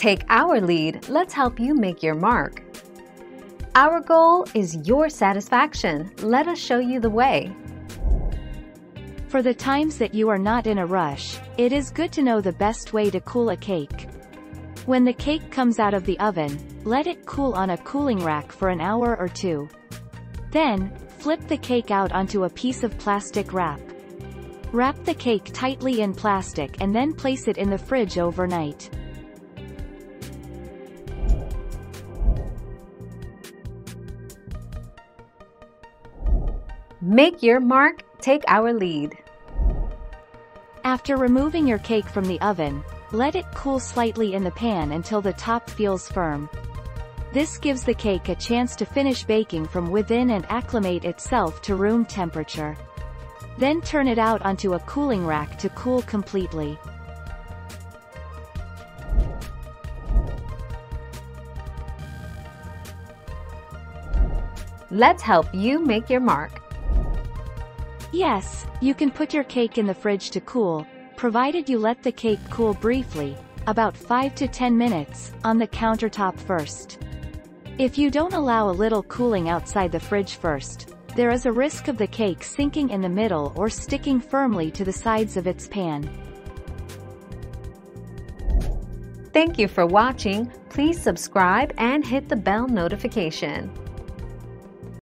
Take our lead, let's help you make your mark. Our goal is your satisfaction. Let us show you the way. For the times that you are not in a rush, it is good to know the best way to cool a cake. When the cake comes out of the oven, let it cool on a cooling rack for an hour or two. Then, flip the cake out onto a piece of plastic wrap. Wrap the cake tightly in plastic and then place it in the fridge overnight. Make your mark, take our lead. After removing your cake from the oven, let it cool slightly in the pan until the top feels firm. This gives the cake a chance to finish baking from within and acclimate itself to room temperature. Then turn it out onto a cooling rack to cool completely. Let's help you make your mark. Yes, you can put your cake in the fridge to cool, provided you let the cake cool briefly, about 5 to 10 minutes, on the countertop first. If you don't allow a little cooling outside the fridge first, there is a risk of the cake sinking in the middle or sticking firmly to the sides of its pan. Thank you for watching. Please subscribe and hit the bell notification.